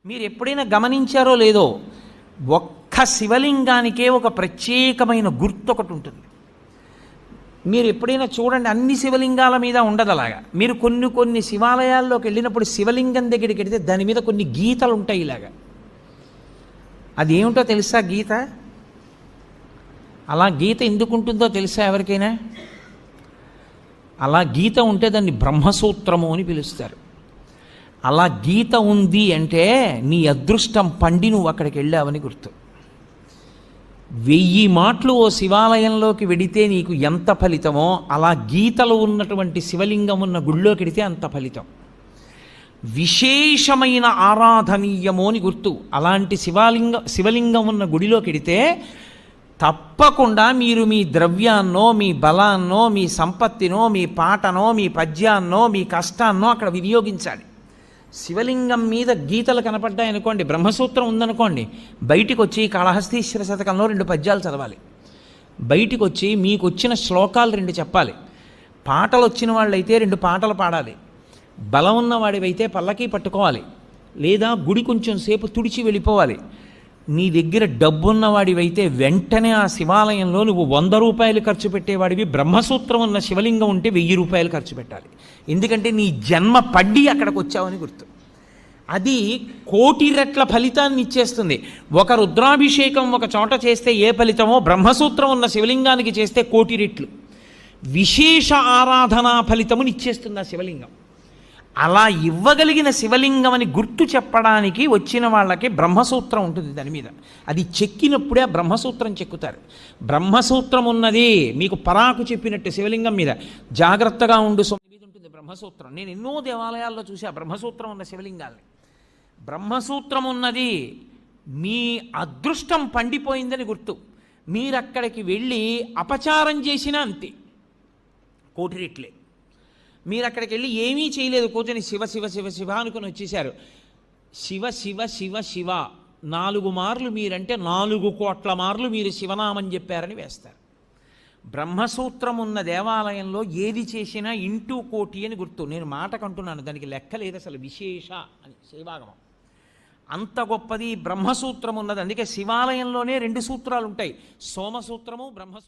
మీరు ఎప్పుడైనా గమనించారో లేదో, ఒక్క శివలింగానికే ఒక ప్రత్యేకమైన గుర్తు ఒకటి ఉంటుంది. మీరు ఎప్పుడైనా చూడండి, అన్ని శివలింగాల మీద ఉండదు అలాగా. మీరు కొన్ని కొన్ని శివాలయాల్లోకి వెళ్ళినప్పుడు శివలింగం దగ్గరికి వెళితే దాని మీద కొన్ని గీతలు ఉంటాయి ఇలాగా. అది ఏమిటో తెలుసా గీత? అలా గీత ఎందుకు ఉంటుందో తెలుసా ఎవరికైనా? అలా గీత ఉంటే దాన్ని బ్రహ్మసూత్రము అని పిలుస్తారు. అలా గీత ఉంది అంటే నీ అదృష్టం పండి నువ్వు అక్కడికి వెళ్ళావని గుర్తు. 1000 మాటలు ఓ శివాలయంలోకి వెడితే నీకు ఎంత ఫలితమో, అలా గీతలు ఉన్నటువంటి శివలింగం ఉన్న గుళ్ళోకి వెడితే అంత ఫలితం. విశేషమైన ఆరాధనీయము అని గుర్తు. అలాంటి శివలింగం ఉన్న గుడిలోకి వెడితే తప్పకుండా మీరు మీ ద్రవ్యాన్నో, మీ బలాన్నో, మీ సంపత్తినో, మీ పాటనో, మీ పద్యాన్నో, మీ కష్టాన్నో అక్కడ వినియోగించాలి. శివలింగం మీద గీతలు కనపడ్డాయనుకోండి, బ్రహ్మసూత్రం ఉందనుకోండి, బయటికి వచ్చి కాళహస్తీశ్వర శతకంలో 2 పద్యాలు చదవాలి. బయటికి వచ్చి మీకు వచ్చిన శ్లోకాలు 2 చెప్పాలి. పాటలు వచ్చిన వాళ్ళైతే 2 పాటలు పాడాలి. బలం ఉన్నవాడివైతే పల్లకి పట్టుకోవాలి, లేదా గుడి కొంచెం సేపు తుడిచి వెళ్ళిపోవాలి. నీ దగ్గర డబ్బున్నవాడివైతే వెంటనే ఆ శివాలయంలో నువ్వు 100 రూపాయలు ఖర్చు పెట్టేవాడివి, బ్రహ్మసూత్రం ఉన్న శివలింగం ఉంటే 1000 రూపాయలు ఖర్చు పెట్టాలి. ఎందుకంటే నీ జన్మ పడ్డి అక్కడికి వచ్చావని గుర్తు. అది 1,000,000 రెట్ల ఫలితాన్ని ఇచ్చేస్తుంది. ఒక రుద్రాభిషేకం ఒక చోట చేస్తే ఏ ఫలితమో, బ్రహ్మసూత్రం ఉన్న శివలింగానికి చేస్తే 1,000,000 రెట్లు విశేష ఆరాధనా ఫలితముని ఇచ్చేస్తుంది ఆ శివలింగం. అలా ఇవ్వగలిగిన శివలింగం అని గుర్తు చెప్పడానికి వచ్చిన వాళ్ళకి బ్రహ్మసూత్రం ఉంటుంది దాని మీద. అది చెక్కినప్పుడే ఆ బ్రహ్మసూత్రం చెక్కుతారు. బ్రహ్మసూత్రం ఉన్నది మీకు పరాకు చెప్పినట్టు శివలింగం మీద జాగ్రత్తగా ఉండు మీద ఉంటుంది బ్రహ్మసూత్రం. నేను ఎన్నో దేవాలయాల్లో చూసా బ్రహ్మసూత్రం ఉన్న శివలింగాల్ని. బ్రహ్మసూత్రం ఉన్నది మీ అదృష్టం పండిపోయిందని గుర్తు. మీరు అక్కడికి వెళ్ళి అపచారం చేసినా అంతే, 1,000,000 రెట్లే. మీరు అక్కడికి వెళ్ళి ఏమీ చేయలేదు, కూర్చొని శివ శివ శివ శివ అనుకుని వచ్చేశారు. శివ శివ శివ శివ 4 మార్లు మీరంటే 4 కోట్ల మార్లు మీరు శివనామం చెప్పారని వేస్తారు. బ్రహ్మసూత్రం ఉన్న దేవాలయంలో ఏది చేసినా ఇంటూ 1,000,000 అని గుర్తు. నేను మాటకంటున్నాను, దానికి లెక్క లేదు అసలు. విశేష అని శైవాగమం అంత గొప్పది బ్రహ్మసూత్రం ఉన్నది. అందుకే శివాలయంలోనే 2 సూత్రాలు ఉంటాయి, సోమసూత్రము బ్రహ్మసూత్రం.